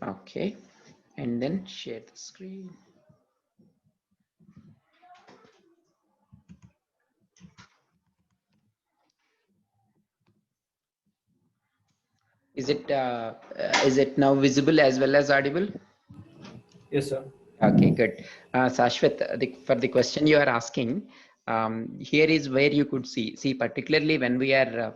Okay, and then share the screen. Is it now visible as well as audible? Yes, sir. Okay, good. Sashwat, for the question you are asking, here is where you could see particularly when we are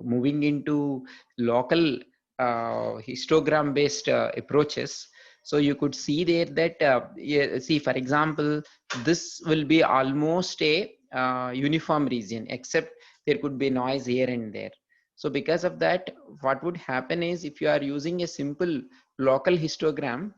moving into local histogram based approaches. So you could see there that, yeah, see, for example, this will be almost a uniform region, except there could be noise here and there. So because of that, what would happen is if you are using a simple local histogram,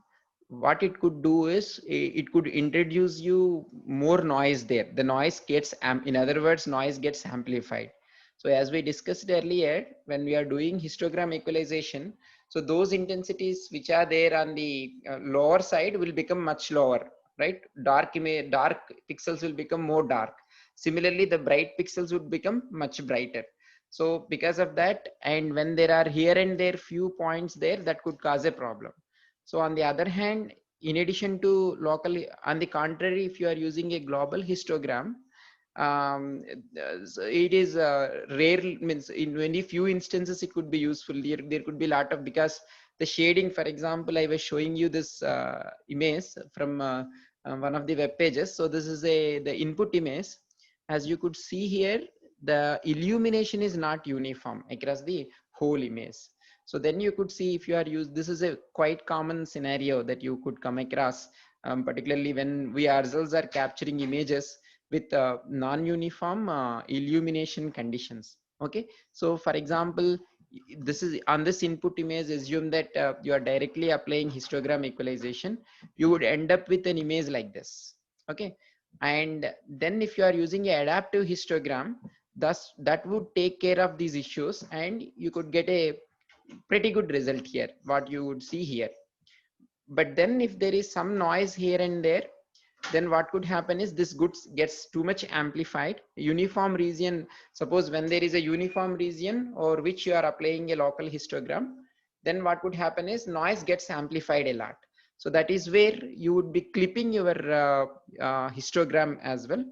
what it could do is it could introduce you more noise there. The noise gets in other words, noise gets amplified. So as we discussed earlier, when we are doing histogram equalization, so those intensities which are there on the lower side will become much lower, right? Dark pixels will become more dark. Similarly, the bright pixels would become much brighter. So because of that, and when there are here and there few points there, that could cause a problem. So on the other hand, in addition to local, on the contrary, if you are using a global histogram, so it is rare, means in very few instances it could be useful. There could be a lot of, because the shading, for example, I was showing you this image from one of the web pages. So this is the input image. As you could see here, the illumination is not uniform across the whole image. So then you could see, if you are used, this is a quite common scenario that you could come across, particularly when we ourselves are capturing images with non-uniform illumination conditions. Okay, so for example, this is on this input image, assume that you are directly applying histogram equalization, you would end up with an image like this. Okay, and then if you are using an adaptive histogram, thus that would take care of these issues, and you could get a pretty good result here, what you would see here. But then if there is some noise here and there, then what could happen is this goods gets too much amplified. Uniform region, suppose when there is a uniform region or which you are applying a local histogram, then what would happen is noise gets amplified a lot. So that is where you would be clipping your histogram as well.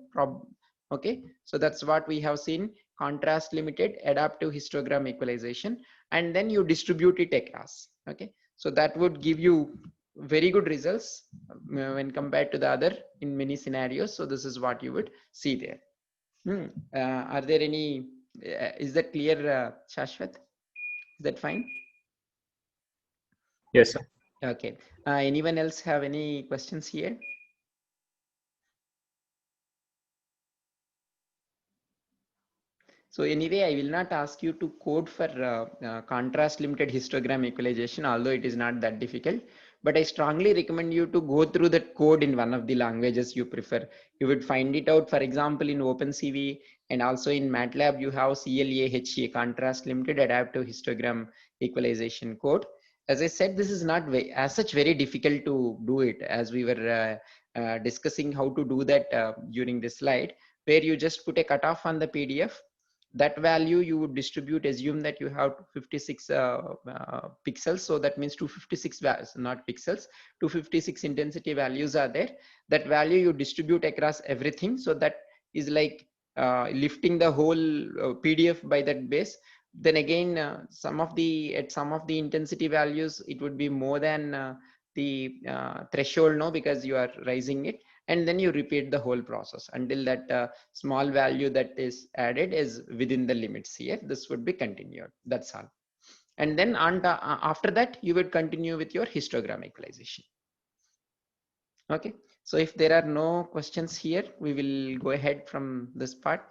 Okay, so that's what we have seen: contrast limited adaptive histogram equalization, and then you distribute it across. Okay, so that would give you very good results when compared to the other in many scenarios. So this is what you would see there. Are there any, is that clear, Shashwat? Is that fine? Yes, sir. Okay. Anyone else have any questions here? So anyway, I will not ask you to code for contrast limited histogram equalization, although it is not that difficult. But I strongly recommend you to go through that code in one of the languages you prefer. You would find it out, for example, in OpenCV, and also in MATLAB, you have CLAHA, contrast limited adaptive histogram equalization code. As I said, this is not as such very difficult to do it, as we were discussing how to do that during this slide, where you just put a cutoff on the PDF. That value you would distribute, assume that you have 56 pixels, so that means 256 values, not pixels, 256 intensity values are there. That value you distribute across everything, so that is like lifting the whole PDF by that base. Then again, at some of the intensity values, it would be more than the threshold, no, because you are raising it, and then you repeat the whole process until that small value that is added is within the limits here. This would be continued. That's all. And then after that, you would continue with your histogram equalization. Okay. So if there are no questions here, we will go ahead from this part.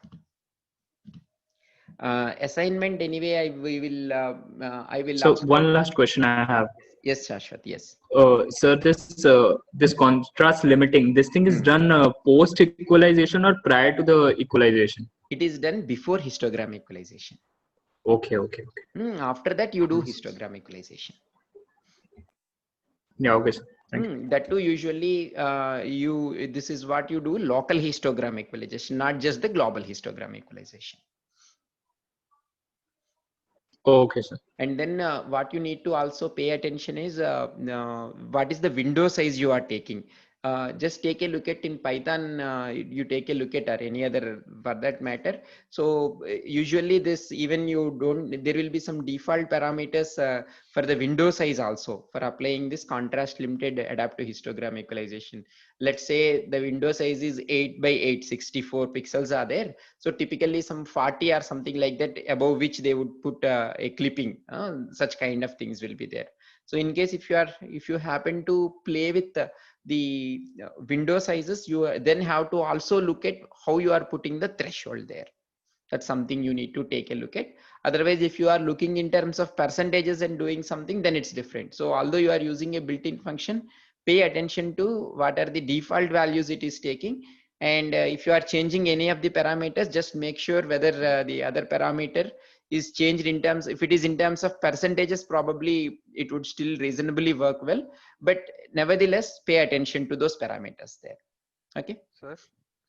Assignment anyway, I will So ask you. one last question I have. Yes, Shashwat. Yes. Sir, this contrast limiting, this thing is Hmm. done post equalization or prior to the equalization? It is done before histogram equalization. Okay, okay, okay. After that, you do Yes. histogram equalization. Yeah, okay, sir. Thank you. That too, usually this is what you do: local histogram equalization, not just the global histogram equalization. Okay, sir. And then what you need to also pay attention is what is the window size you are taking. Just take a look at in Python, you take a look at, or any other for that matter. So usually this, even you don't, there will be some default parameters for the window size also for applying this contrast limited adaptive histogram equalization. Let's say the window size is 8 by 8, 64 pixels are there. So typically some 40 or something like that, above which they would put a clipping, such kind of things will be there. So in case if you happen to play with the window sizes, you then have to also look at how you are putting the threshold there. That's something you need to take a look at. Otherwise, if you are looking in terms of percentages and doing something, then it's different. So although you are using a built-in function, pay attention to what are the default values it is taking. And if you are changing any of the parameters, just make sure whether the other parameter is changed in terms, if it is in terms of percentages, probably it would still reasonably work well. But nevertheless, pay attention to those parameters there. Okay. Sir,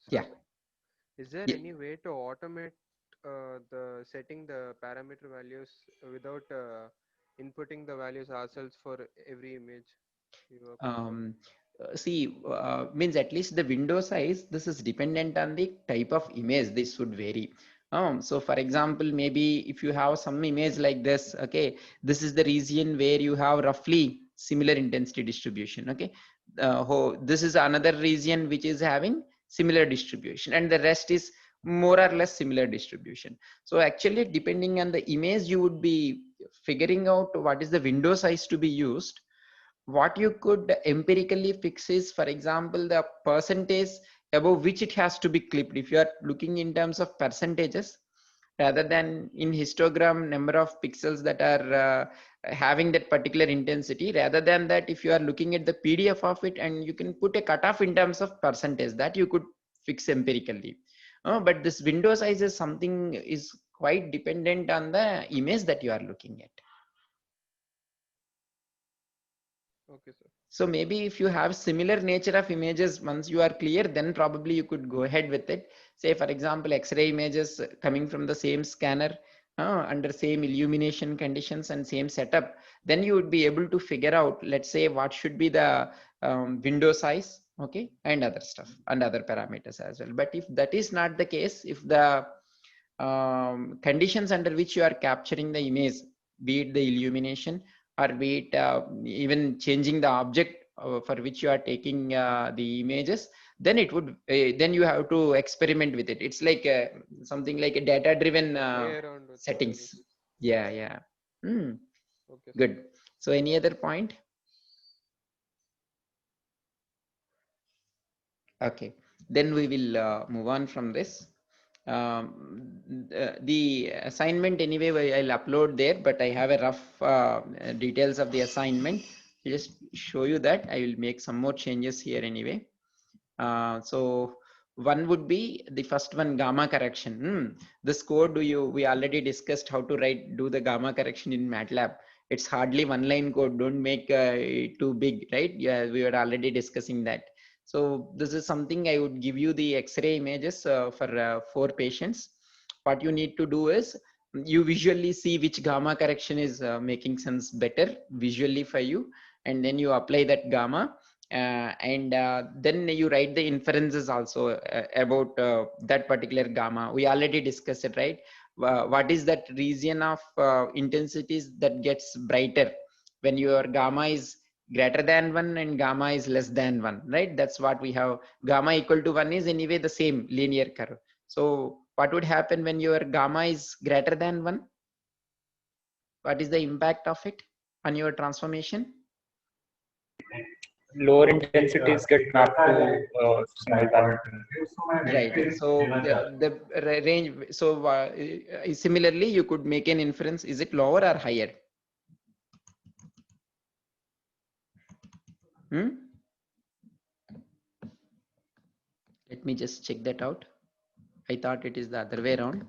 Yeah. sir, is there Yeah. any way to automate the setting the parameter values without inputting the values ourselves for every image we work on? See, means at least the window size, this is dependent on the type of image, this should vary. So for example, maybe if you have some image like this, okay, this is the region where you have roughly similar intensity distribution. Okay, this is another region which is having similar distribution, and the rest is more or less similar distribution. So actually, depending on the image, you would be figuring out what is the window size to be used. What you could empirically fix is, for example, the percentage above which it has to be clipped. If you are looking in terms of percentages rather than in histogram number of pixels that are having that particular intensity, rather than that, if you are looking at the PDF of it and you can put a cutoff in terms of percentage, that you could fix empirically. But this window size is something is quite dependent on the image that you are looking at. Okay, sir. So maybe if you have similar nature of images, once you are clear, then probably you could go ahead with it. Say, for example, X-ray images coming from the same scanner, under same illumination conditions and same setup, then you would be able to figure out, let's say, what should be the window size, okay, and other stuff and other parameters as well. But if that is not the case, if the conditions under which you are capturing the image, be it the illumination or be it even changing the object for which you are taking the images, then it would then you have to experiment with it. It's like something like a data driven Play around with the settings. values. Yeah, yeah. Okay, sir. Good. So any other point? Okay, then we will move on from this. The assignment anyway, I'll upload there, but I have a rough details of the assignment. I'll just show you that. I will make some more changes here anyway. So one would be the first one, gamma correction. This code we already discussed how to do the gamma correction in MATLAB. It's hardly one line code. Don't make it too big, right? Yeah, we were already discussing that. So this is something I would give you the X-ray images for 4 patients. What you need to do is you visually see which gamma correction is making sense better visually for you, and then you apply that gamma. And then you write the inferences also about that particular gamma. We already discussed it, right? What is that region of intensities that gets brighter when your gamma is greater than 1 and gamma is less than 1, right? That's what we have. Gamma equal to 1 is anyway the same linear curve. So what would happen when your gamma is greater than 1? What is the impact of it on your transformation? Lower intensities get mapped to small parameter. Right. So the range. So similarly, you could make an inference. Is it lower or higher? Let me just check that out. I thought it is the other way around.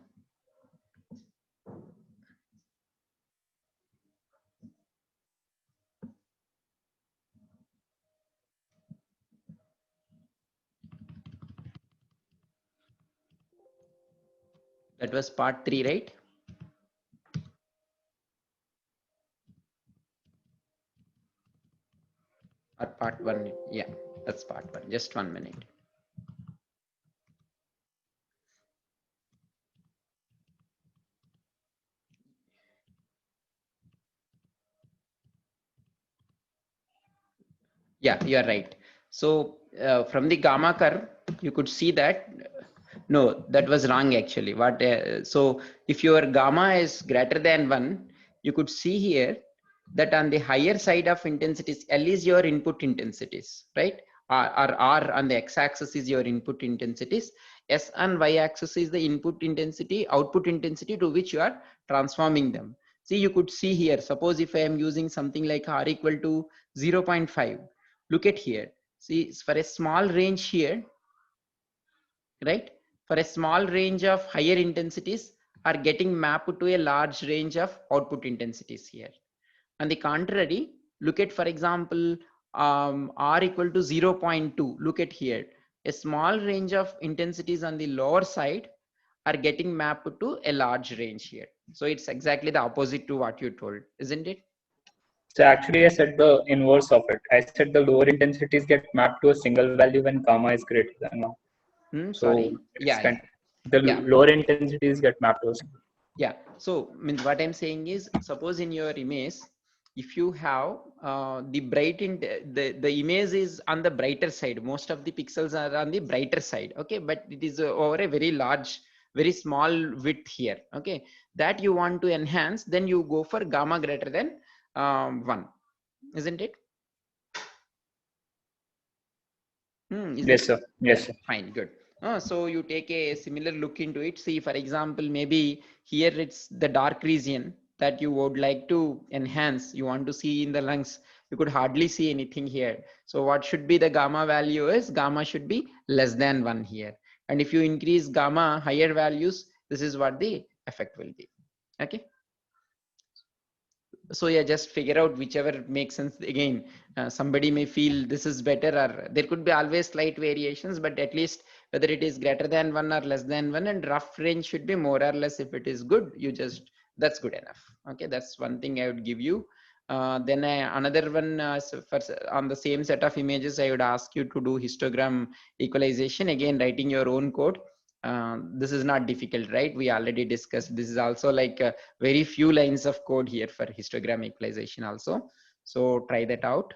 That was part 3, right? or part 1. Yeah, that's part 1. Just 1 minute. Yeah, you are right. So from the gamma curve, you could see that no, that was wrong actually. What? So if your gamma is greater than 1, you could see here that on the higher side of intensities, L is your input intensities, right? Or R on the x-axis is your input intensities. S and y-axis is the input intensity, output intensity to which you are transforming them. See, you could see here, suppose if I am using something like R equal to 0.5, look at here. See, for a small range here, right? For a small range of higher intensities are getting mapped to a large range of output intensities here. On the contrary, look at, for example, R equal to 0.2. Look at here. A small range of intensities on the lower side are getting mapped to a large range here. So it's exactly the opposite to what you told, isn't it? So actually, I said the inverse of it. I said the lower intensities get mapped to a single value when gamma is greater than 1. So Sorry. it's Yeah. the Yeah. lower intensities get mapped to a single. Yeah. So means what I'm saying is, suppose in your image, if you have the bright in the image is on the brighter side, most of the pixels are on the brighter side. Okay, but it is over a very large, very small width here. Okay, that you want to enhance, then you go for gamma greater than 1, isn't it? Is Yes, it? sir. Yeah, Yes, sir. fine, good. So you take a similar look into it. See, for example, maybe here it's the dark region that you would like to enhance. You want to see in the lungs. You could hardly see anything here. So what should be the gamma value is gamma should be less than 1 here. And if you increase gamma higher values, this is what the effect will be. Okay. So yeah, just figure out whichever makes sense. Again, somebody may feel this is better, or there could be always slight variations, but at least whether it is greater than 1 or less than 1, and rough range should be more or less. If it is good, you just, that's good enough. Okay, that's one thing I would give you. Then another one, on the same set of images, I would ask you to do histogram equalization, again writing your own code. This is not difficult, right? We already discussed. This is also like very few lines of code here for histogram equalization also. So try that out.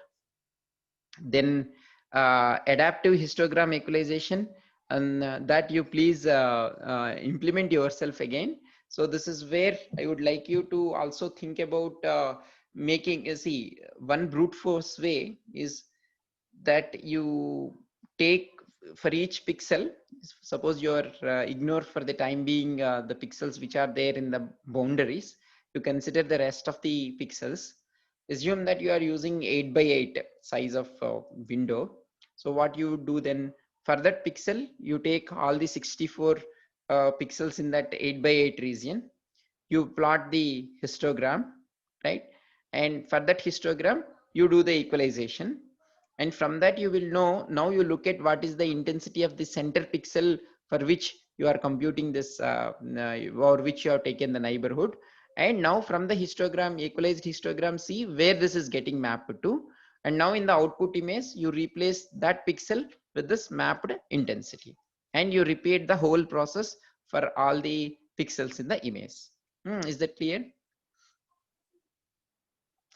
Then adaptive histogram equalization, and that you please implement yourself again. So this is where I would like you to also think about making, see, one brute force way is that you take for each pixel, suppose you are ignore for the time being the pixels which are there in the boundaries, you consider the rest of the pixels. Assume that you are using 8 by 8 size of window. So what you do then, for that pixel you take all the 64 pixels in that 8 by 8 region, you plot the histogram, right? And for that histogram you do the equalization, and from that you will know. Now you look at what is the intensity of the center pixel for which you are computing this or which you have taken the neighborhood. And now from the histogram, equalized histogram, see where this is getting mapped to. And now in the output image you replace that pixel with this mapped intensity, and you repeat the whole process for all the pixels in the image. Is that clear?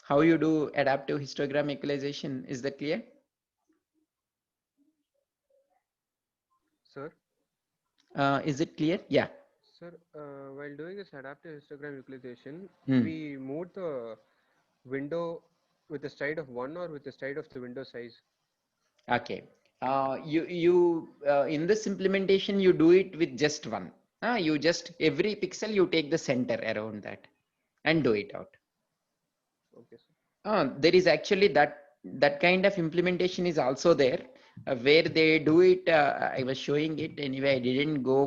How you do adaptive histogram equalization, is that clear? Sir, Is it clear? Yeah. sir, while doing this adaptive histogram utilization, Hmm. we moved the window with the side of 1 or with the side of the window size. Okay. You in this implementation you do it with just one. You just every pixel you take the center around that and do it out. Okay, sir. There is actually that kind of implementation is also there, where they do it. I was showing it anyway. I didn't go.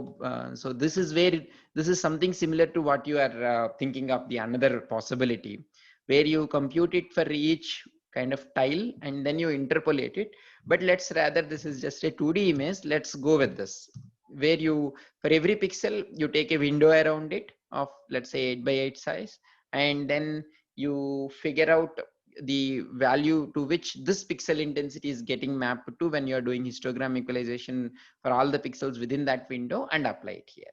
So this is where this is something similar to what you are thinking of, the another possibility, where you compute it for each kind of tile and then you interpolate it. But let's rather, this is just a 2D image. Let's go with this, where you, for every pixel you take a window around it of, let's say, 8 by 8 size, and then you figure out the value to which this pixel intensity is getting mapped to when you're doing histogram equalization for all the pixels within that window and apply it here.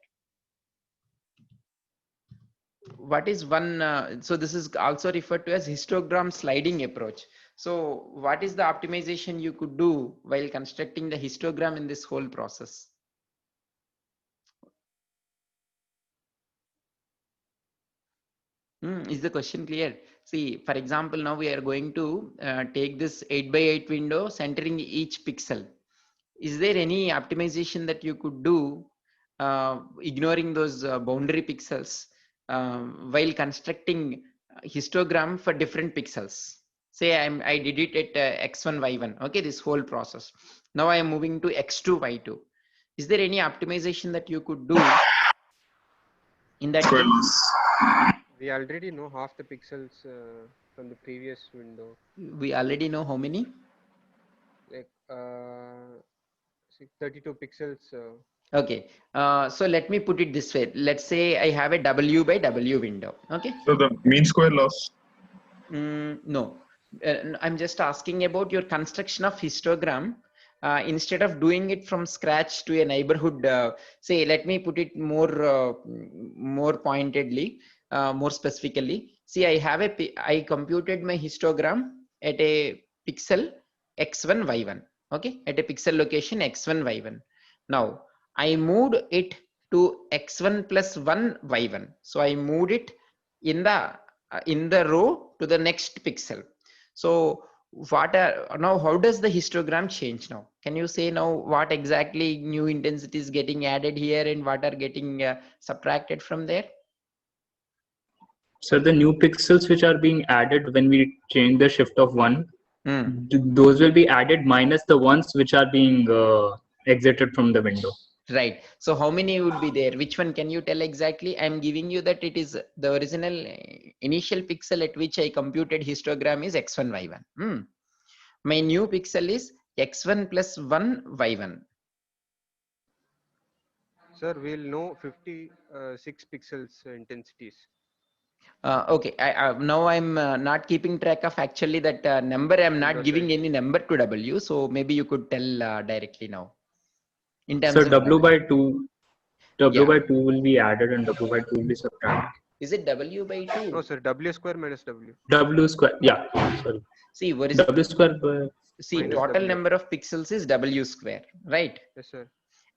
What is one, so this is also referred to as histogram sliding approach. So what is the optimization you could do while constructing the histogram in this whole process? Is the question clear? See, for example, now we are going to take this 8x8 window centering each pixel. Is there any optimization that you could do ignoring those boundary pixels while constructing histogram for different pixels? Say I did it at x1, y1. Okay, this whole process. Now I am moving to x2, y2. Is there any optimization that you could do in that case? We already know half the pixels from the previous window. We already know how many? Like 32 pixels. Okay, so let me put it this way. Let's say I have a W by W window. Okay. So the mean square loss? No, I'm just asking about your construction of histogram. Instead of doing it from scratch to a neighborhood, say, let me put it more pointedly, more specifically. See, I computed my histogram at a pixel x1, y1. Okay, at a pixel location x1, y1. Now I moved it to x1 plus 1, y1. So I moved it in the row to the next pixel. So now how does the histogram change now? Can you say now what exactly new intensity is getting added here and what are getting subtracted from there? So the new pixels which are being added when we change the shift of 1, those will be added minus the ones which are being exited from the window. Right. So how many would be there? Which one can you tell exactly? I'm giving you that it is the original initial pixel at which I computed histogram is x1, y1. My new pixel is x1 plus 1, y1. Sir, we'll know 56 pixels intensities. Okay, now I'm not keeping track of actually that number. I'm not giving any number to W. So maybe you could tell directly now. In terms of W by 2, by 2 will be added and W by 2 will be subtracted. Is it W by 2? No, sir, W square minus W. W square, yeah, sorry. See, what is W square by... See, total W. Number of pixels is W square, right? Yes, sir.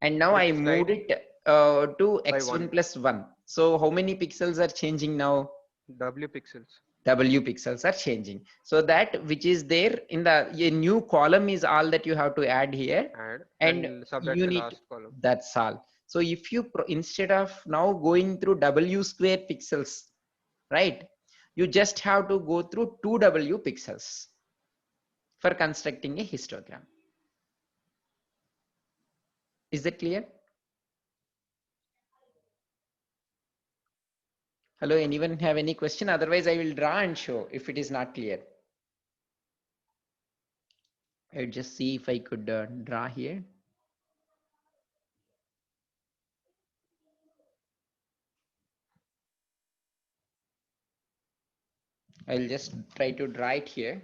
And now I moved it to x1 plus 1. So how many pixels are changing now? W pixels. W pixels are changing. So that which is there in the new column is all that you have to add here. And subtract you the need last column. That's all. So if you instead of now going through W square pixels, right? You just have to go through 2W pixels for constructing a histogram. Is that clear? Hello, anyone have any question? Otherwise, I will draw and show if it is not clear. I'll just see if I could draw here. I'll just try to draw it here.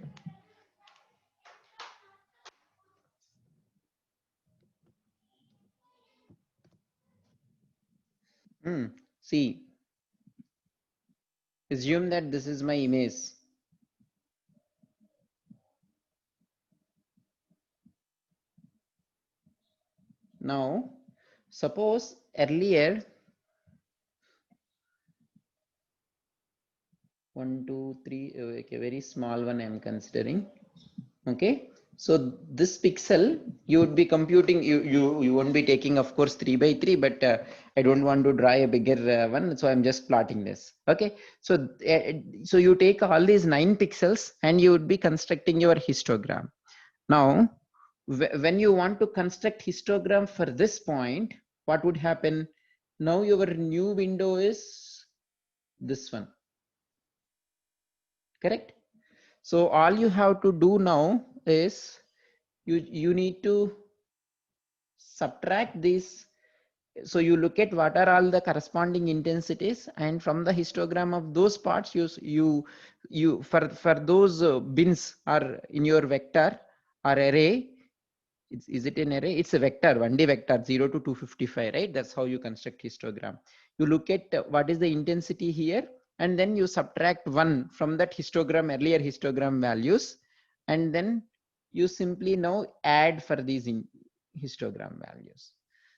See, assume that this is my image. Now, suppose earlier, 1, 2, 3, okay, very small one I'm considering. Okay, so this pixel you would be computing, you won't be taking, of course, 3 by 3, but I don't want to draw a bigger one, so I'm just plotting this. Okay, so so you take all these 9 pixels and you would be constructing your histogram. Now, when you want to construct histogram for this point, what would happen? Now your new window is this one, correct? So all you have to do now is you need to subtract these So you look at what are all the corresponding intensities, and from the histogram of those parts, you for those bins are in your vector or array. Is it an array? It's a vector, 1D vector, 0 to 255, right? That's how you construct histogram. You look at what is the intensity here, and then you subtract 1 from that histogram, earlier histogram values, and then you simply now add for these histogram values.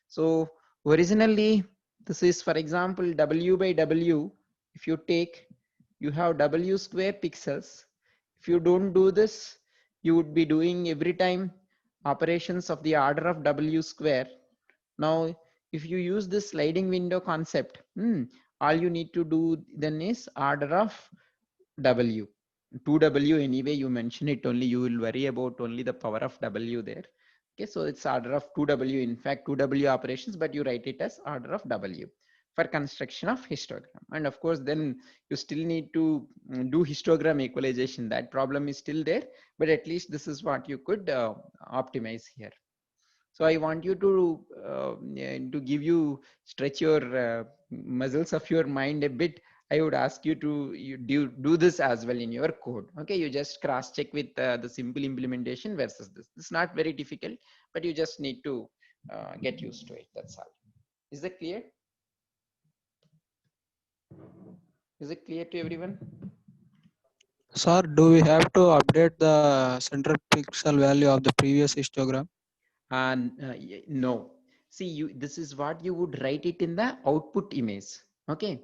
So originally, this is, for example, W by W. If you take, you have W square pixels. If you don't do this, you would be doing every time operations of the order of W square. Now, if you use this sliding window concept, all you need to do then is order of W. 2W anyway, you mention it only, you will worry about only the power of W there. Okay, so it's order of 2W, in fact 2W operations, but you write it as order of W for construction of histogram. And of course, then you still need to do histogram equalization. That problem is still there, but at least this is what you could optimize here. So I want you to give you, stretch your muscles of your mind a bit. I would ask you to do this as well in your code. Okay, you just cross check with the simple implementation versus this. It's not very difficult, but you just need to get used to it. That's all. Is that clear? Is it clear to everyone? Sir, do we have to update the center pixel value of the previous histogram? No. See, this is what you would write it in the output image. Okay.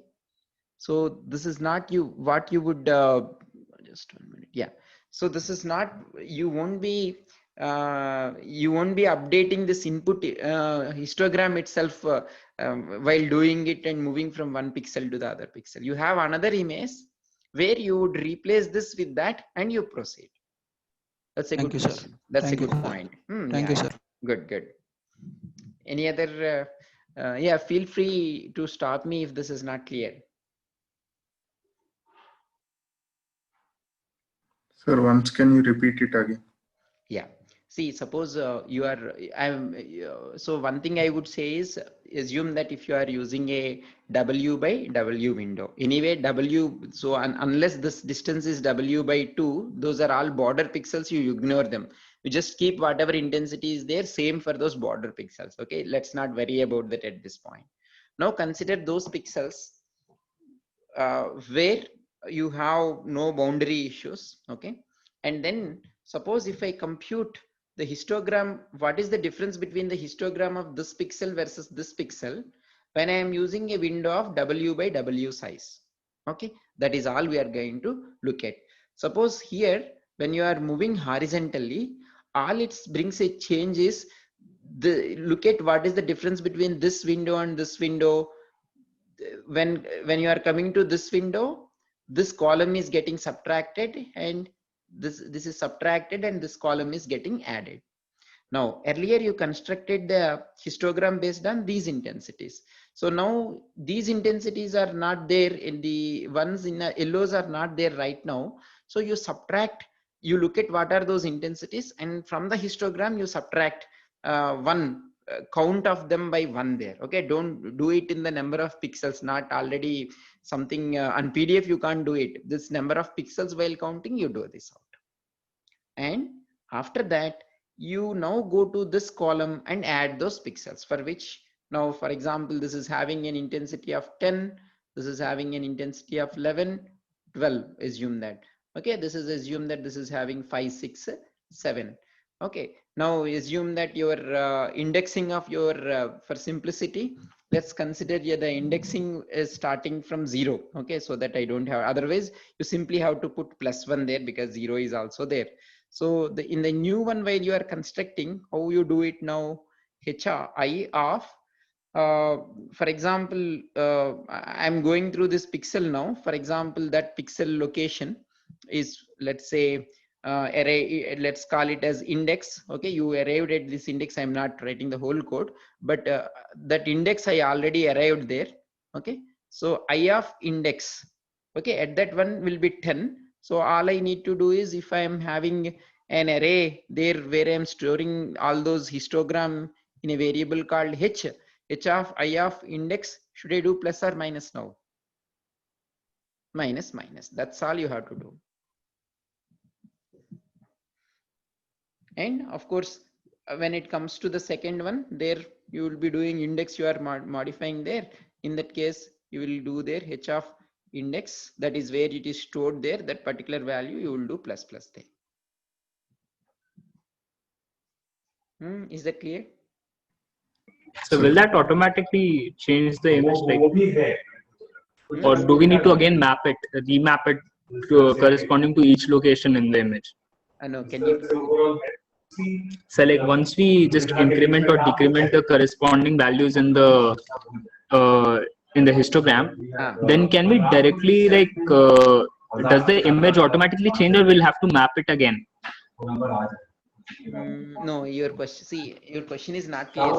So this is not what you would just 1 minute. Yeah. So this is not, you won't be updating this input histogram itself while doing it and moving from one pixel to the other pixel. You have another image where you would replace this with that and you proceed. That's a good question. That's a good point. Thank you, sir. Good. Any other? Yeah, feel free to stop me if this is not clear. Sir, once can you repeat it again? Yeah. See, suppose you are, so one thing I would say is, assume that if you are using a W by W window, anyway, W, so unless this distance is W by 2, those are all border pixels, you ignore them. You just keep whatever intensity is there, same for those border pixels. Okay, let's not worry about that at this point. Now consider those pixels where you have no boundary issues. Okay, and then suppose if I compute the histogram, what is the difference between the histogram of this pixel versus this pixel when I am using a window of W by W size? Okay, that is all we are going to look at. Suppose here, when you are moving horizontally, all it brings a change is look at what is the difference between this window and this window. When you are coming to this window, this column is getting subtracted and this is subtracted and this column is getting added. Now earlier you constructed the histogram based on these intensities. So now these intensities are not there, in the ones in the yellows are not there right now. So you subtract, you look at what are those intensities, and from the histogram you subtract one count of them by 1 there. Okay, don't do it in the number of pixels, not already something on PDF you can't do it. This number of pixels while counting, you do this out. And after that, you now go to this column and add those pixels, for which now, for example, this is having an intensity of 10, this is having an intensity of 11, 12, assume that. Okay, this is assume that this is having 5, 6, 7. Okay, now assume that your indexing of your, for simplicity, let's consider the indexing is starting from 0. Okay, so that I don't have, otherwise you simply have to put +1 there because 0 is also there. So in the new one, while you are constructing, how you do it now, hi of, for example, I'm going through this pixel now. For example, that pixel location is, let's say, array, let's call it as index. Okay, you arrived at this index. I'm not writing the whole code, but that index I already arrived there. Okay, so I of index, okay, at that one will be 10. So all I need to do is, if I am having an array there where I'm storing all those histogram in a variable called h, h of I of index, should I do plus or minus now? Minus, minus. That's all you have to do. And of course, when it comes to the second one, there you will be doing index, you are modifying there. In that case, you will do there h of index, that is where it is stored there, that particular value you will do plus plus there. Is that clear? So will that automatically change the image, like, or do we need to again map it, remap it corresponding to each location in the image? No, can you? So like once we just increment or decrement the corresponding values in the histogram, then can we directly like does the image automatically change, or we'll have to map it again? No, your question. See, your question is not clear.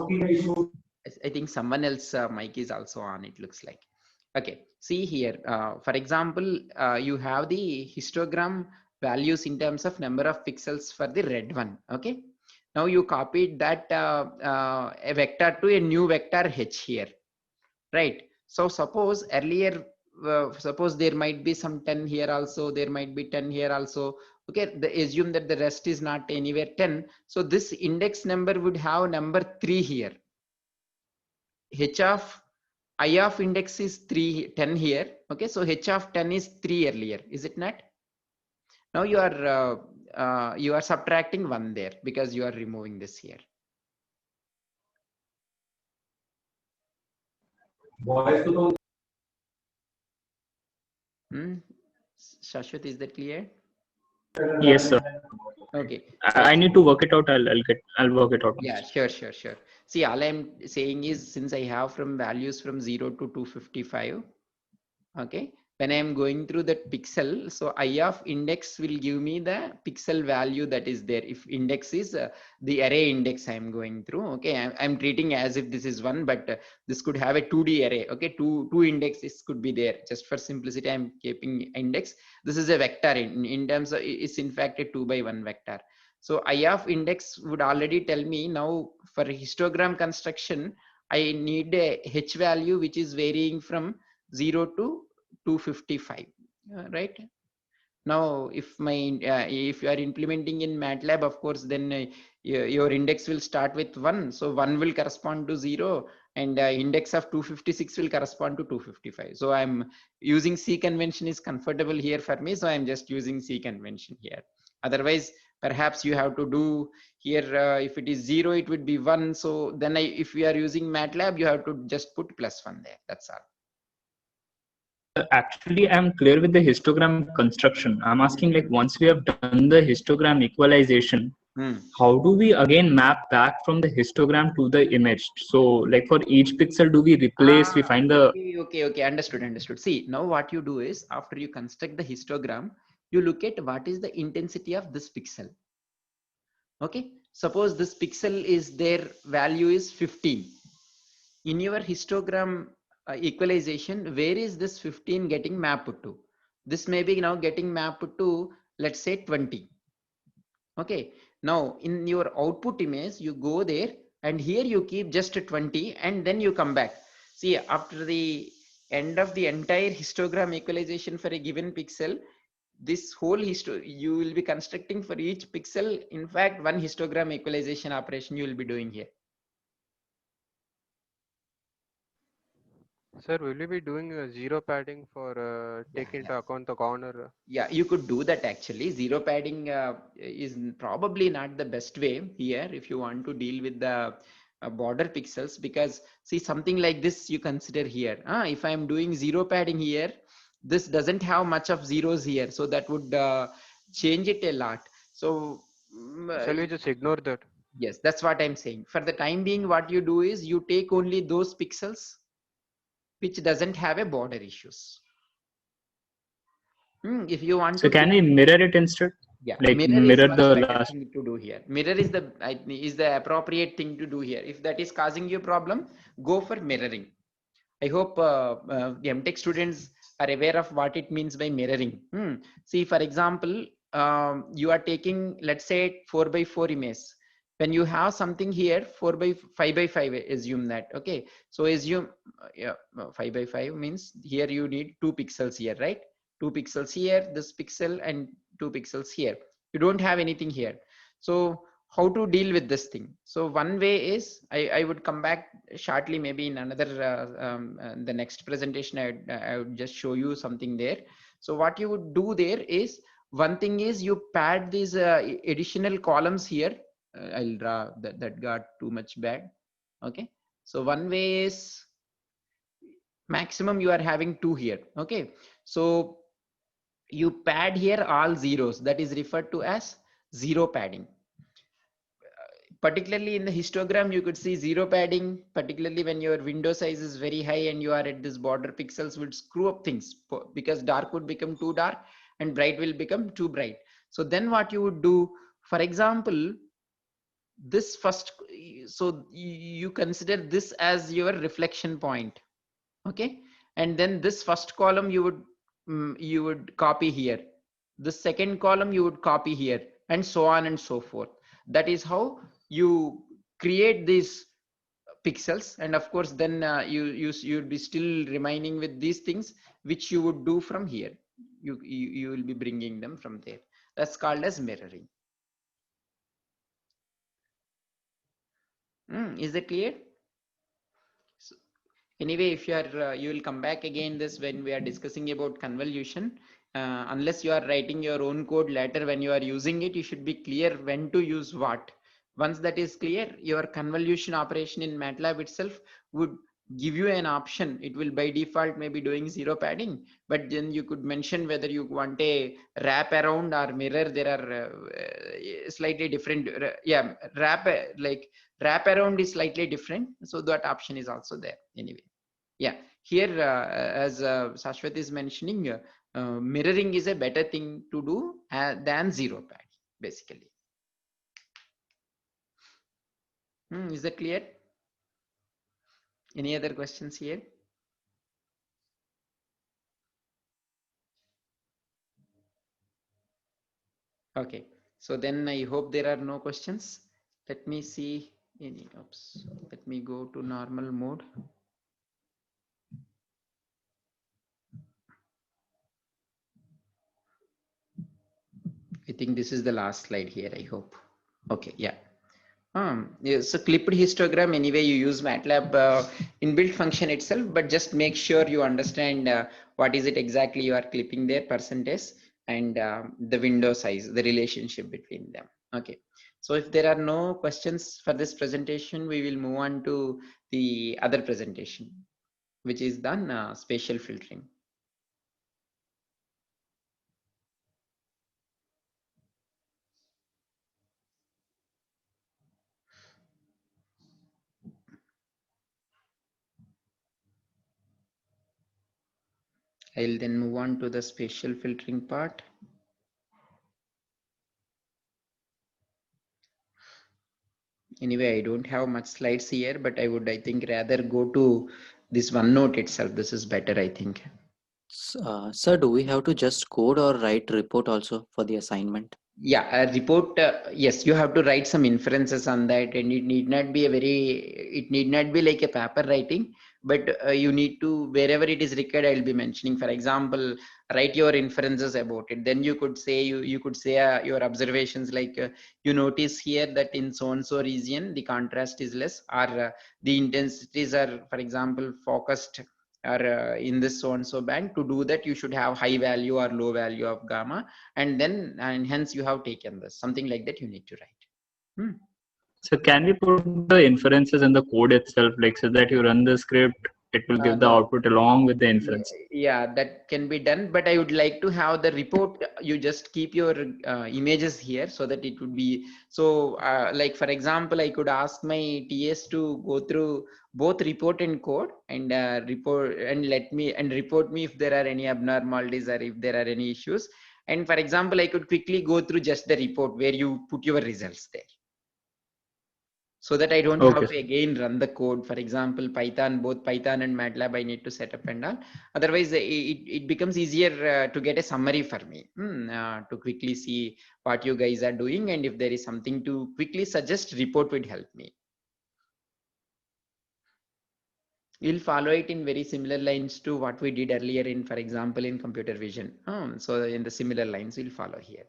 I think someone else mic is also on. It looks like. Okay. See here. For example, you have the histogram values in terms of number of pixels for the red one. Okay. Now you copied that a vector to a new vector h here, right? So suppose earlier, suppose there might be some 10 here also, there might be 10 here also. Okay, assume that the rest is not anywhere 10. So this index number would have number 3 here. H of I of index is 10 here. Okay, so h of 10 is 3 earlier, is it not? Now you are subtracting 1 there because you are removing this here. Shashwat, is that clear? Yes, sir. Okay. I need to work it out. I'll work it out. Yeah, sure. See, all I'm saying is, since I have from values from 0 to 255, okay, when I am going through that pixel, so I of index will give me the pixel value that is there. If index is the array index I am going through, okay, I'm treating as if this is one, but this could have a 2D array, okay, two indexes could be there. Just for simplicity, I'm keeping index. This is a vector in terms of, it's in fact a 2 by 1 vector. So I of index would already tell me now for histogram construction, I need a h value which is varying from 0 to 255, right? Now if if you are implementing in MATLAB, of course, then your index will start with 1, so 1 will correspond to 0, and index of 256 will correspond to 255. So I'm using C convention is comfortable here for me, so I'm just using C convention here. Otherwise, perhaps you have to do here, if it is 0, it would be 1. So then if we are using MATLAB, you have to just put +1 there. That's all. Actually, I'm clear with the histogram construction. I'm asking, like, once we have done the histogram equalization, how do we again map back from the histogram to the image? So like for each pixel, do we replace, we find the... Okay, understood. See, now what you do is, after you construct the histogram, you look at what is the intensity of this pixel. Okay, suppose this pixel is, their value is 15. In your histogram equalization, where is this 15 getting mapped to? This may be now getting mapped to, let's say, 20. Okay, now in your output image, you go there and here you keep just 20 and then you come back. See, after the end of the entire histogram equalization for a given pixel, this whole you will be constructing for each pixel. In fact, one histogram equalization operation you will be doing here. Sir, will you be doing zero padding for taking into account the corner? Yeah, you could do that actually. Zero padding is probably not the best way here if you want to deal with the border pixels, because see, something like this you consider here. If I'm doing zero padding here, this doesn't have much of zeros here, so that would change it a lot. So shall we just ignore that? Yes, that's what I'm saying. For the time being, what you do is you take only those pixels which doesn't have a border issues. If you want so, can I mirror it instead? Yeah, like mirror the last thing to do here. Mirror is the appropriate thing to do here. If that is causing you a problem, go for mirroring. I hope the MTech students are aware of what it means by mirroring. See, for example, you are taking, let's say, 4 by 4 image. when you have something here 4 by 5 by 5, assume that, okay, so assume 5 by 5 means here you need 2 pixels here, right? 2 pixels here, this pixel, and 2 pixels here. You don't have anything here. So how to deal with this thing? So one way is, I would come back shortly, maybe in another the next presentation. I would just show you something there. So what you would do there is, one thing is you pad these additional columns here. I'll draw that got too much bad. Okay, so one way is, maximum you are having 2 here. Okay, so you pad here all zeros, that is referred to as zero padding. Particularly in the histogram, you could see zero padding, particularly when your window size is very high and you are at this border pixels, would screw up things, because dark would become too dark and bright will become too bright. So then what you would do, for example, this first, so you consider this as your reflection point. Okay, and then this first column you would copy here, the second column you would copy here, and so on and so forth. That is how you create these pixels. And of course then you'd be still remaining with these things which you would do from here. You will be bringing them from there. That's called as mirroring. Is that clear? So, anyway, if you are you will come back again this when we are discussing about convolution. Unless you are writing your own code later, when you are using it, you should be clear when to use what. Once that is clear, your convolution operation in MATLAB itself would give you an option. It will by default maybe doing zero padding, but then you could mention whether you want a wrap around or mirror. There are slightly different, yeah, wrap around is slightly different. So that option is also there anyway. Yeah, here as Shashwat is mentioning, mirroring is a better thing to do than zero padding, basically. Is that clear? Any other questions here? Okay, so then I hope there are no questions. Let me see any. Oops. Let me go to normal mode. I think this is the last slide here, I hope. Okay, yeah. Yeah, so clipped histogram, anyway, you use MATLAB inbuilt function itself, but just make sure you understand what is it exactly you are clipping there, percentage, and the window size, the relationship between them. Okay, so if there are no questions for this presentation, we will move on to the other presentation, which is done spatial filtering. I'll then move on to the spatial filtering part. Anyway, I don't have much slides here, but I think rather go to this OneNote itself. This is better, I think. Sir, do we have to just code or write report also for the assignment? Yeah, a report, yes, you have to write some inferences on that, and it need not be like a paper writing, but you need to, wherever it is required, I'll be mentioning. For example, write your inferences about it. Then you could say your observations, like you notice here that in so and so region the contrast is less, or the intensities are, for example, focused, or in this so and so band. To do that, you should have high value or low value of gamma, and hence you have taken this, something like that you need to write. So can we put the inferences in the code itself, like so that you run the script, it will give the output along with the inference? Yeah, that can be done, but I would like to have the report. You just keep your images here so that it would be so like, for example, I could ask my TS to go through both report and code, and report me if there are any abnormalities or if there are any issues. And for example, I could quickly go through just the report where you put your results there. so that I don't Okay, have to again run the code. For example, Python, both Python and MATLAB I need to set up and all. Otherwise, it becomes easier to get a summary for me to quickly see what you guys are doing, and if there is something to quickly suggest, report would help me. We'll follow it in very similar lines to what we did earlier in, for example, in computer vision. So in the similar lines, we'll follow here.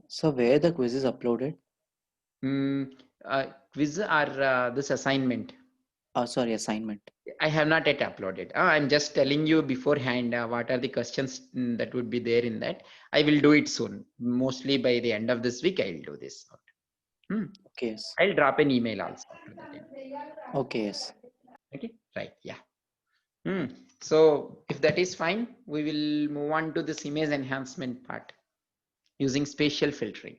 So where the quiz is uploaded? Quiz or this assignment? Oh, sorry, assignment. I have not yet uploaded. I'm just telling you beforehand what are the questions that would be there in that. I will do it soon. Mostly by the end of this week, I will do this. Okay, yes. I'll drop an email also. Okay, yes. Okay, right, yeah. So if that is fine, we will move on to this image enhancement part using spatial filtering.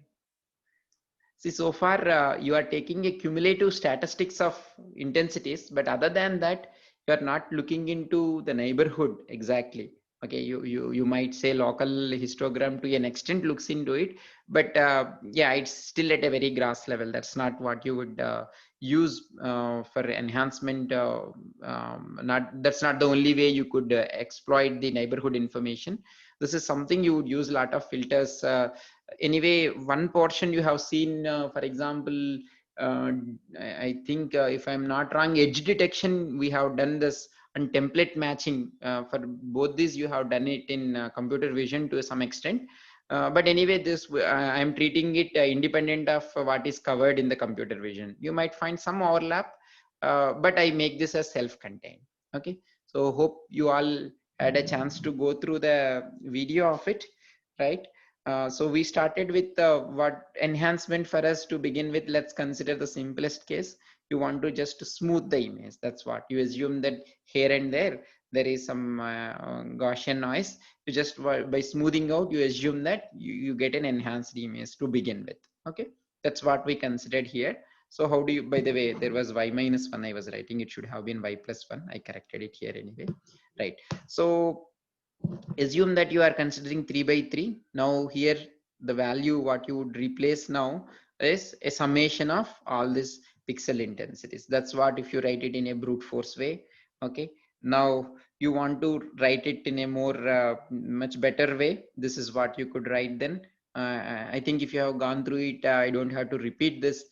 See, so far you are taking a cumulative statistics of intensities, but other than that, you are not looking into the neighborhood exactly. Okay, you might say local histogram to an extent looks into it, but yeah, it's still at a very gross level. That's not what you would use for enhancement. That's not the only way you could exploit the neighborhood information. This is something you would use a lot of filters. Anyway, one portion you have seen, for example, I think if I'm not wrong, edge detection, we have done this, and template matching for both these you have done it in computer vision to some extent. But anyway, this I'm treating it independent of what is covered in the computer vision. You might find some overlap, but I make this as self-contained. Okay, so hope you all had a chance to go through the video of it, right? So we started with what enhancement for us to begin with. Let's consider the simplest case. You want to just smooth the image. That's what you assume, that here and there is some Gaussian noise. You just by smoothing out, you assume that you get an enhanced image to begin with. Okay, that's what we considered here. So how do you, by the way, there was y-1 I was writing, it should have been y+1. I corrected it here anyway, right? So assume that you are considering 3/3. Now here the value what you would replace now is a summation of all these pixel intensities. That's what if you write it in a brute force way. Okay, now you want to write it in a more much better way. This is what you could write then. I think if you have gone through it, I don't have to repeat this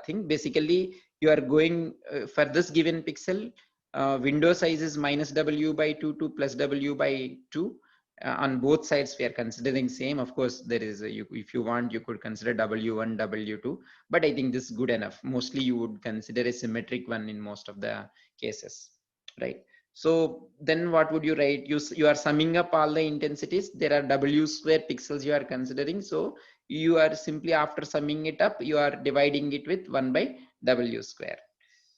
thing. Basically you are going for this given pixel, window size is -w/2 to +w/2. On both sides we are considering same. Of course there is if you want you could consider w1 w2, but I think this is good enough. Mostly you would consider a symmetric one in most of the cases, right? So then what would you write? You are summing up all the intensities. There are w² pixels you are considering, so you are simply, after summing it up, you are dividing it with 1/w².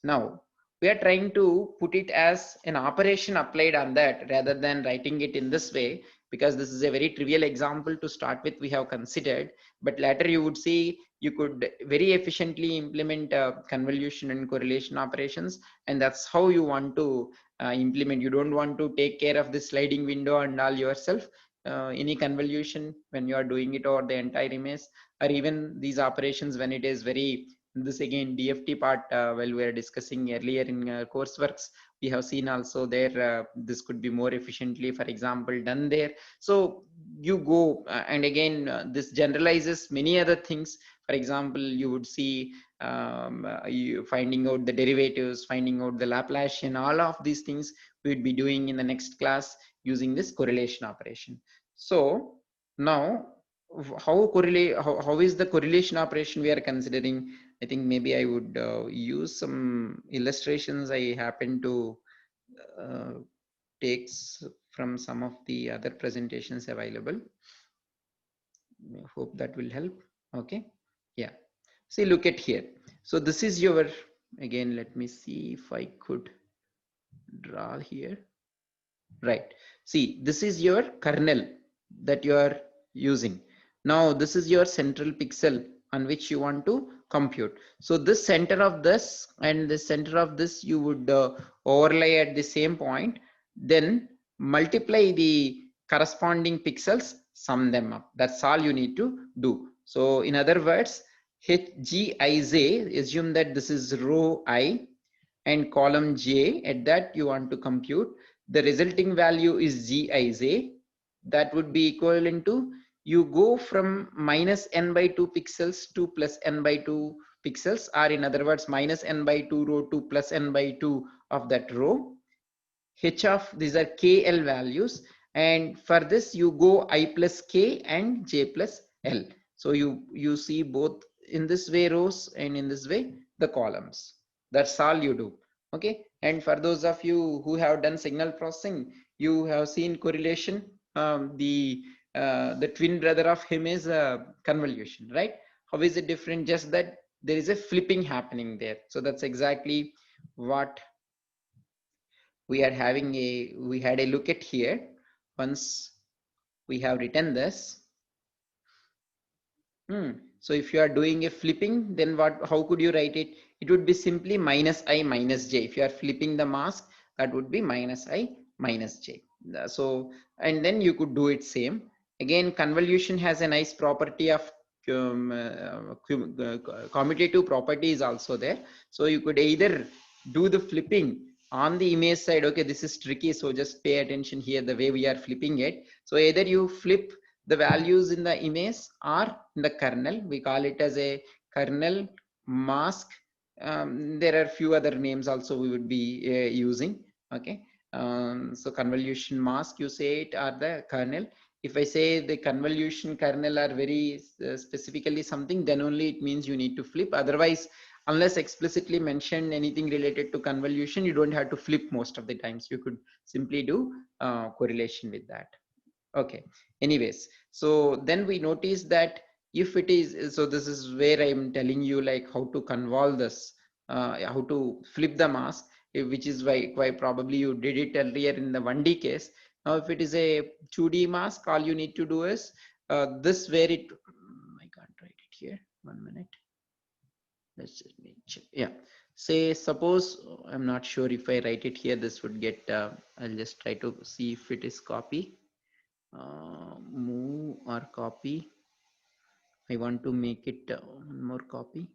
Now we are trying to put it as an operation applied on that rather than writing it in this way, because this is a very trivial example to start with we have considered, but later you would see you could very efficiently implement convolution and correlation operations, and that's how you want to implement. You don't want to take care of the sliding window and all yourself. Any convolution when you are doing it over the entire image, or even these operations when it is very, this again DFT part, while we are discussing earlier in courseworks, we have seen also there this could be more efficiently, for example, done there. So you go and again this generalizes many other things. For example, you would see you finding out the derivatives, finding out the Laplacian, all of these things we would be doing in the next class using this correlation operation. So now how is the correlation operation we are considering? I think maybe I would use some illustrations I happen to take from some of the other presentations available. I hope that will help. Okay, yeah. See, look at here. So this is your, again, let me see if I could draw here. Right. See, this is your kernel that you are using. Now this is your central pixel on which you want to compute. So this center of this and the center of this you would overlay at the same point, then multiply the corresponding pixels, sum them up. That's all you need to do. So in other words, Gij, assume that this is row I and column J. At that you want to compute. The resulting value is Gij. That would be equivalent to, you go from minus n by 2 pixels to plus n by 2 pixels, or in other words, minus n by 2 row to plus n by 2 of that row. H of these are KL values, and for this you go I plus K and J plus L. So you see both in this way rows and in this way the columns. That's all you do. Okay. And for those of you who have done signal processing, you have seen correlation. The twin brother of him is convolution, right? How is it different? Just that there is a flipping happening there. So that's exactly what we are having we had a look at here. Once we have written this. So if you are doing a flipping, then how could you write it? It would be simply minus I minus J. If you are flipping the mask, that would be minus I minus J. So, and then you could do it same. Again, convolution has a nice property of commutative property is also there. So you could either do the flipping on the image side. Okay, this is tricky, so just pay attention here the way we are flipping it. So either you flip the values in the image or in the kernel. We call it as a kernel mask. There are few other names also we would be using. Okay, so convolution mask, you say it, or the kernel. If I say the convolution kernel are very specifically something, then only it means you need to flip. Otherwise, unless explicitly mentioned anything related to convolution, you don't have to flip most of the times. You could simply do correlation with that. Okay, anyways, so then we notice that if it is, so this is where I'm telling you like how to convolve this, how to flip the mask, which is why probably you did it earlier in the 1D case. Now if it is a 2D mask, all you need to do is this where it, I can't write it here, 1 minute. Let's just check. Yeah, say suppose, I'm not sure if I write it here, this would get, I'll just try to see if it is copy. Move or copy. I want to make it one more copy.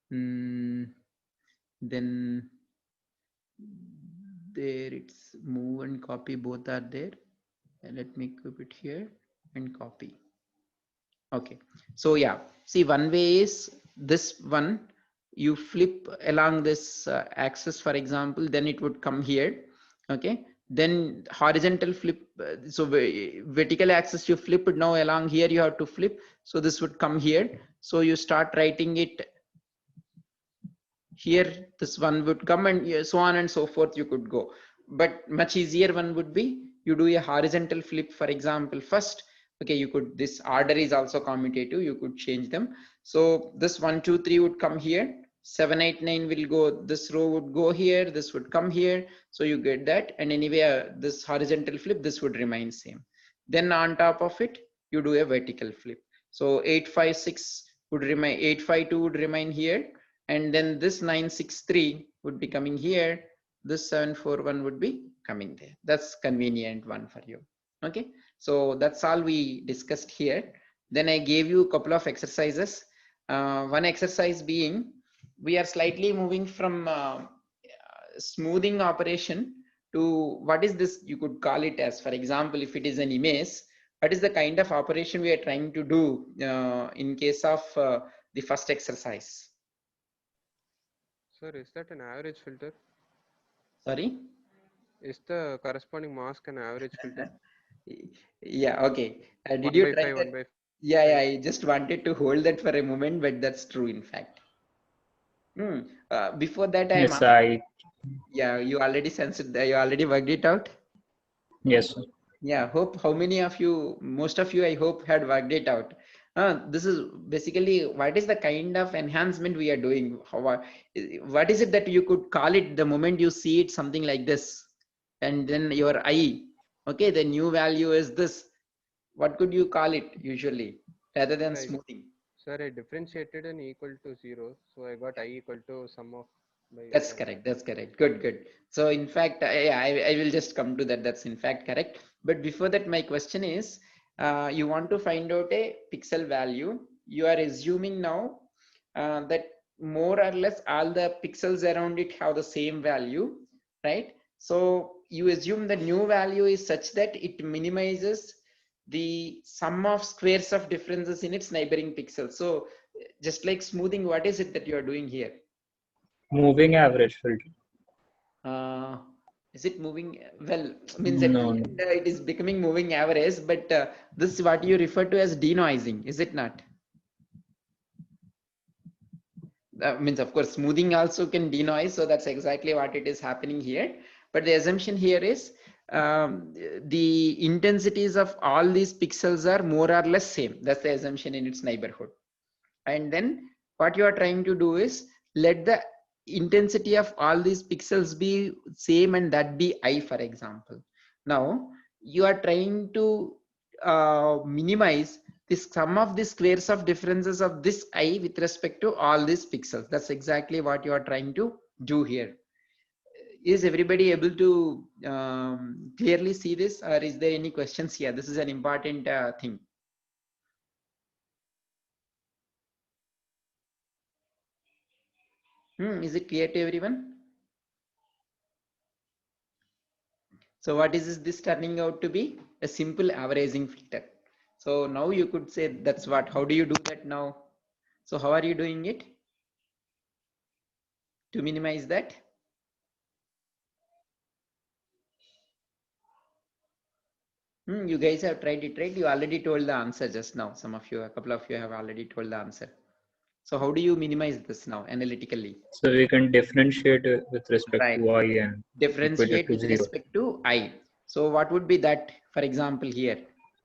Then there it's move and copy, both are there. And let me keep it here and copy. Okay, so yeah, see, one way is this one, you flip along this axis, for example, then it would come here. Okay, then horizontal flip, so vertical axis you flip it, now along here you have to flip, so this would come here. So you start writing it here, this one would come, and so on and so forth you could go. But much easier one would be you do a horizontal flip, for example, first. Okay, you could, this order is also commutative, you could change them. So this 1 2 3 would come here, 7 8 9 will go, this row would go here, this would come here, so you get that. And anyway, this horizontal flip, this would remain same. Then on top of it you do a vertical flip, so 8 5 6 would remain, 8 5 2 would remain here, and then this 9 6 3 would be coming here, this 7 4 1 would be coming there. That's convenient one for you. Okay, so that's all we discussed here. Then I gave you a couple of exercises. One exercise being, we are slightly moving from smoothing operation to what is this, you could call it as, for example, if it is an image, what is the kind of operation we are trying to do in case of the first exercise. Sir, is that an average filter? Sorry? Is the corresponding mask an average filter? Yeah, okay. Did you try that? Yeah, I just wanted to hold that for a moment, but that's true, in fact. Before that, yeah, you already sensed that, you already worked it out? Yes, sir. Yeah, hope how many of you, most of you, I hope had worked it out. This is basically what is the kind of enhancement we are doing. What is it that you could call it the moment you see it, something like this, and then your eye, okay, the new value is this. What could you call it usually rather than smoothing? Sir, I differentiated an equal to 0, so I got I equal to sum of. That's correct. That's correct. Good, good. So in fact, I will just come to that. That's in fact correct. But before that, my question is, you want to find out a pixel value. You are assuming now that more or less all the pixels around it have the same value, right? So you assume the new value is such that it minimizes the sum of squares of differences in its neighboring pixels. So just like smoothing, what is it that you are doing here? Moving average filter. Is it moving? Well, means at No, the no. end, it is becoming moving average, but this is what you refer to as denoising, is it not? Means of course smoothing also can denoise, so that's exactly what it is happening here. But the assumption here is the intensities of all these pixels are more or less same. That's the assumption in its neighborhood. And then what you are trying to do is let the intensity of all these pixels be same, and that be I, for example. Now you are trying to minimize this sum of the squares of differences of this I with respect to all these pixels. That's exactly what you are trying to do here. Is everybody able to clearly see this, or is there any questions here? This is an important thing. Is it clear to everyone? So what is this turning out to be? A simple averaging filter. So now you could say that's what. How do you do that now? So how are you doing it to minimize that? You guys have tried it, right? You already told the answer just now. Some of you, a couple of you have already told the answer. So how do you minimize this now analytically? So we can differentiate with respect to I and differentiate with respect to I. So what would be that? For example, here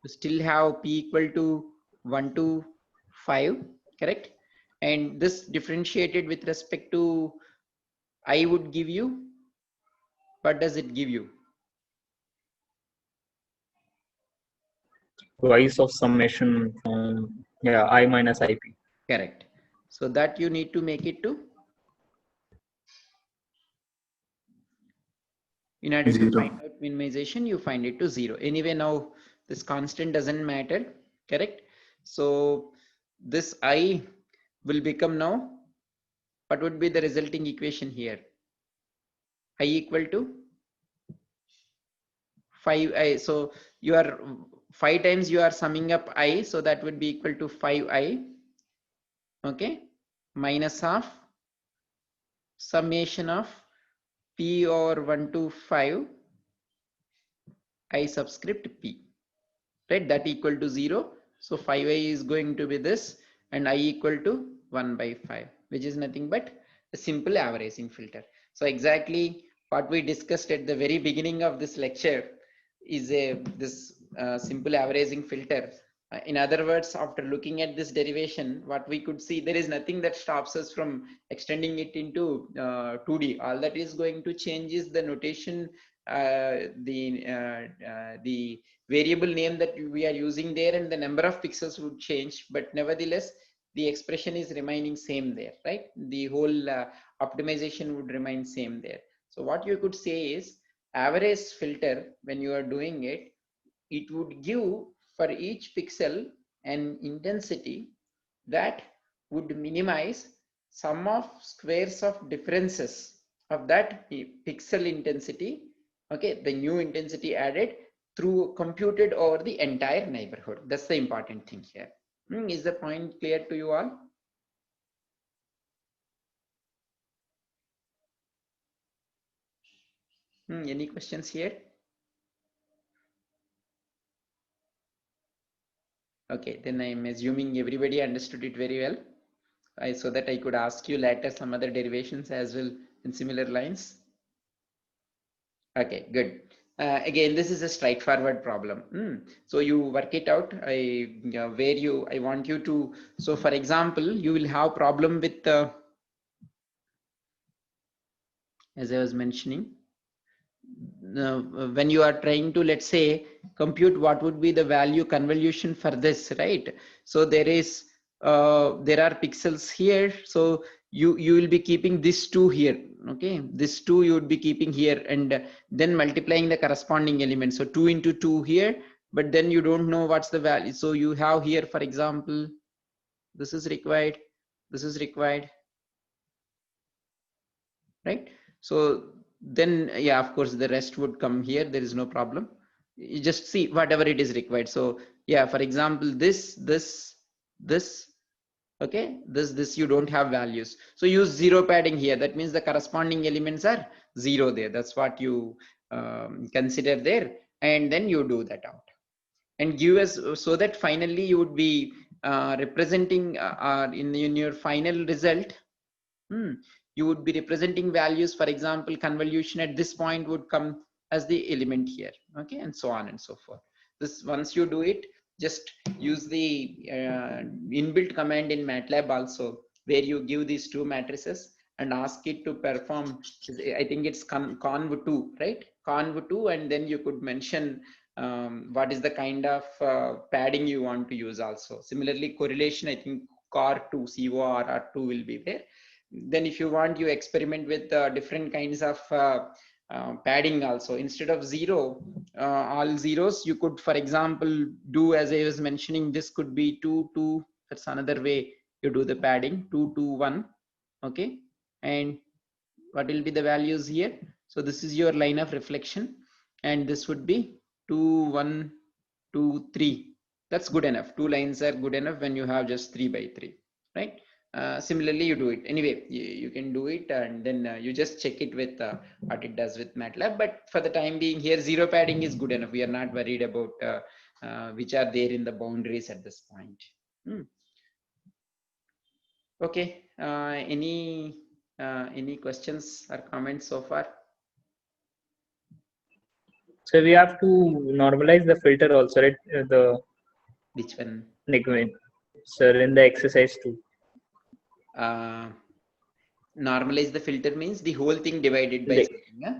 you still have P equal to 1 to 5, correct? And this differentiated with respect to I would give you, what does it give you? Twice of summation from I minus IP. Correct. So that you need to make it to, in order to find out minimization, you find it to 0. Anyway, now this constant doesn't matter, correct? So this I will become now, what would be the resulting equation here? I equal to 5I. So you are 5 times you are summing up I, so that would be equal to 5I, okay, minus of summation of P over 1 to 5 I subscript P, right? That equal to 0. So 5I is going to be this, and I equal to 1 by 5, which is nothing but a simple averaging filter. So exactly what we discussed at the very beginning of this lecture is this simple averaging filter. In other words, after looking at this derivation, what we could see, there is nothing that stops us from extending it into 2D. All that is going to change is the notation, the variable name that we are using there, and the number of pixels would change, but nevertheless the expression is remaining same there, right? The whole optimization would remain same there. So what you could say is average filter, when you are doing it, it would give for each pixel an intensity that would minimize sum of squares of differences of that pixel intensity, okay, the new intensity added through computed over the entire neighborhood. That's the important thing here. Is the point clear to you all? Any questions here? Okay, then I'm assuming everybody understood it very well. So that I could ask you later some other derivations as well in similar lines. Okay, good. Again, this is a straightforward problem. So you work it out. I want you to. So for example, you will have problem with as I was mentioning, when you are trying to, let's say, compute what would be the value convolution for this, right? So there are pixels here, so you will be keeping this 2 here, okay, this 2 you would be keeping here, and then multiplying the corresponding element. So 2 into 2 here, but then you don't know what's the value. So you have here, for example, this is required, This is required, right? So then, yeah, of course, the rest would come here. There is no problem. You just see whatever it is required. So yeah, for example, this, okay, this you don't have values. So use zero padding here. That means the corresponding elements are zero there. That's what you consider there. And then you do that out and give us, so that finally you would be representing in your final result. You would be representing values. For example, convolution at this point would come as the element here, okay, and so on and so forth. This, once you do it, just use the inbuilt command in MATLAB also, where you give these two matrices and ask it to perform, I think it's conv2, right? Conv2, and then you could mention what is the kind of padding you want to use also. Similarly, correlation, I think COR2, CORR2 will be there. Then if you want, you experiment with different kinds of padding also. Instead of zero, all zeros, you could, for example, do, as I was mentioning, this could be 2, 2. That's another way you do the padding, 2, 2, 1. Okay. And what will be the values here? So this is your line of reflection. And this would be 2, 1, 2, 3. That's good enough. Two lines are good enough when you have just 3 by 3, right? Similarly, you do it anyway. You can do it, and then you just check it with what it does with MATLAB. But for the time being here, zero padding is good enough. We are not worried about which are there in the boundaries at this point. Okay. Any questions or comments so far? So we have to normalize the filter also, right? Which one? Sir, in the exercise 2. Normalize the filter means the whole thing divided by something, yeah?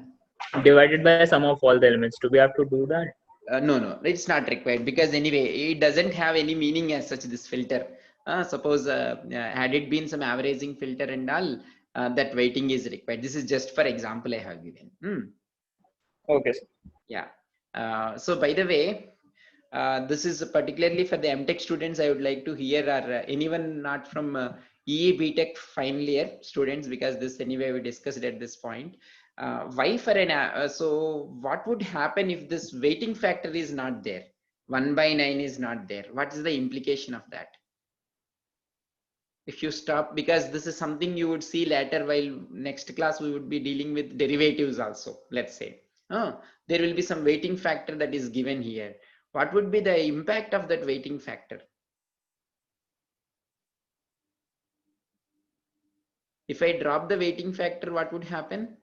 Divided by sum of all the elements. Do we have to do that? No, it's not required, because anyway, it doesn't have any meaning as such, this filter. Suppose had it been some averaging filter and all, that weighting is required. This is just for example I have given. Okay, sir. Yeah. So by the way, this is particularly for the MTech students. I would like to hear, or anyone not from EE BTech final year students, because this anyway we discussed at this point. Why for an so what would happen if this weighting factor is not there? 1 by 9 is not there. What is the implication of that? If you stop, because this is something you would see later, while next class we would be dealing with derivatives also. Let's say there will be some weighting factor that is given here. What would be the impact of that weighting factor? If I drop the weighting factor, what would happen?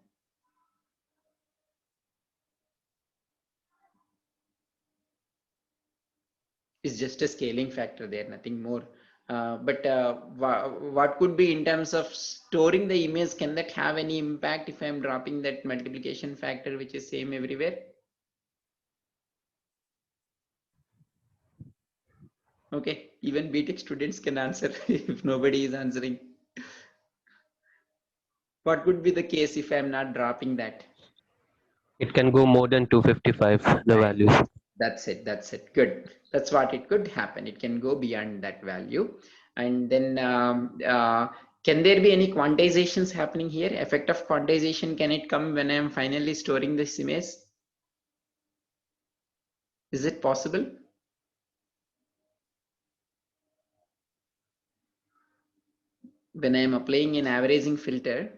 It's just a scaling factor there, nothing more. But what could be in terms of storing the image? Can that have any impact if I'm dropping that multiplication factor, which is same everywhere? Okay, even BTech students can answer if nobody is answering. What would be the case if I'm not dropping that? It can go more than 255, the values. That's it. Good. That's what it could happen. It can go beyond that value. And then can there be any quantizations happening here? Effect of quantization, can it come when I'm finally storing this image? Is it possible? When I'm applying an averaging filter.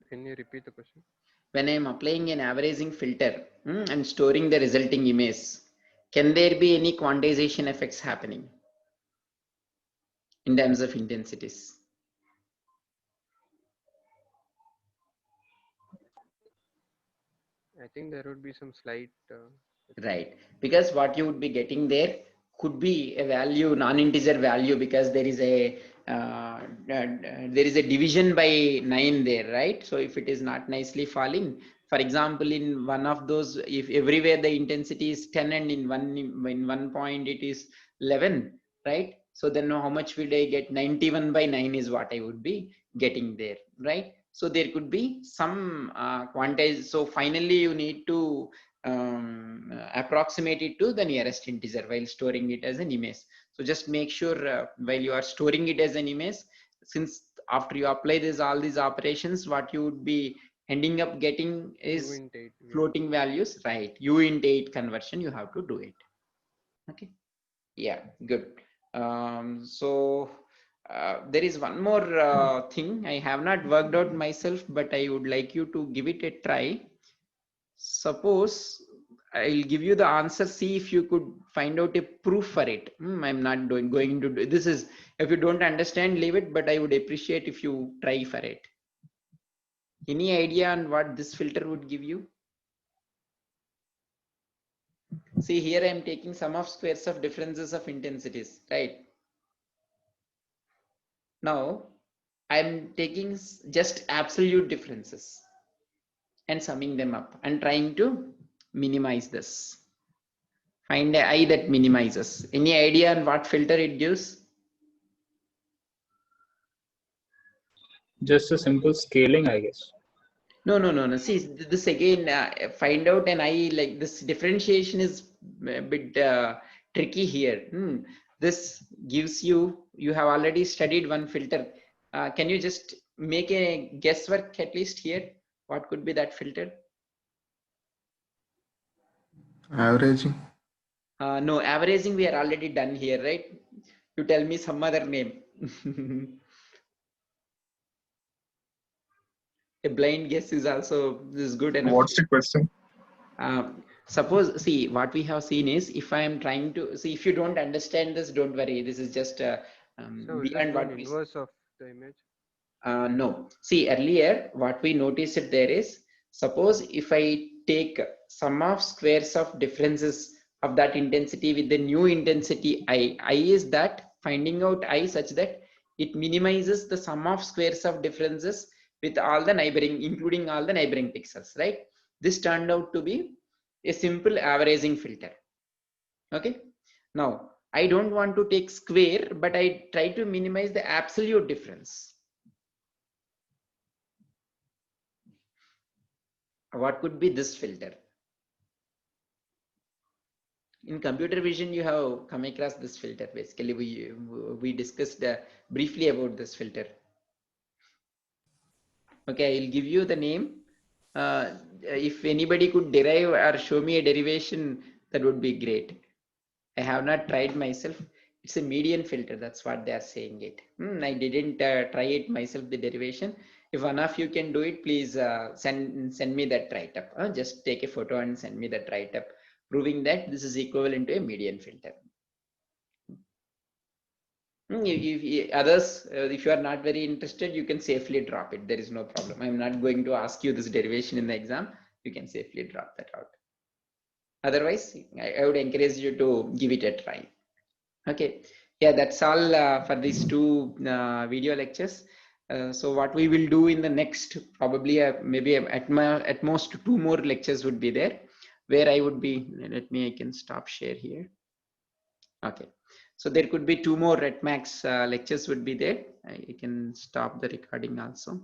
Can you repeat the question? When I'm applying an averaging filter and storing the resulting image, can there be any quantization effects happening in terms of intensities? I think there would be some slight. Right, because what you would be getting there could be a value, non-integer value, because there is a division by 9 there, right? So if it is not nicely falling, for example, in one of those, if everywhere the intensity is 10 and in one point it is 11, right? So then how much will I get? 91 by 9 is what I would be getting there, right? So there could be some quantize. So finally you need to approximate it to the nearest integer while storing it as an image. So just make sure while you are storing it as an image, since after you apply this all these operations, what you would be ending up getting is uint 8 floating values, right? Uint 8 conversion, you have to do it. Okay, yeah, good. So there is one more thing I have not worked out myself, but I would like you to give it a try. Suppose I'll give you the answer, see if you could find out a proof for it. I'm not going to do this. Is, if you don't understand, leave it, but I would appreciate if you try for it. Any idea on what this filter would give you? See, here I am taking sum of squares of differences of intensities, right? Now I'm taking just absolute differences and summing them up and trying to minimize this. Find a I that minimizes. Any idea on what filter it gives? Just a simple scaling, I guess. No. See, this again, find out an I, like this differentiation is a bit tricky here. This gives you, you have already studied one filter. Can you just make a guesswork at least here? What could be that filter? Averaging. No, averaging we are already done here, right? You tell me some other name. A blind guess is also is good enough. What's the question? Suppose, see, what we have seen is, if I am trying to see, if you don't understand this, don't worry. This is just so is beyond this what an we. inverse of the image? No. See, earlier what we noticed there is, suppose if I take sum of squares of differences of that intensity with the new intensity I is that finding out I such that it minimizes the sum of squares of differences with all the neighboring, including all the neighboring pixels, right? This turned out to be a simple averaging filter. Okay. Now I don't want to take square, but I try to minimize the absolute difference. What could be this filter? In computer vision, you have come across this filter. Basically, we discussed briefly about this filter. Okay, I'll give you the name. If anybody could derive or show me a derivation, that would be great. I have not tried myself. It's a median filter. That's what they are saying it. I didn't try it myself, the derivation. If one of you can do it, please send me that write-up. Just take a photo and send me that write-up, proving that this is equivalent to a median filter. If others, if you are not very interested, you can safely drop it. There is no problem. I'm not going to ask you this derivation in the exam. You can safely drop that out. Otherwise, I would encourage you to give it a try. Okay, yeah, that's all for these two video lectures. So what we will do in the next, probably maybe at most 2 more lectures would be there, where I would be, I can stop share here. Okay, so there could be 2 more at max lectures would be there. I can stop the recording also.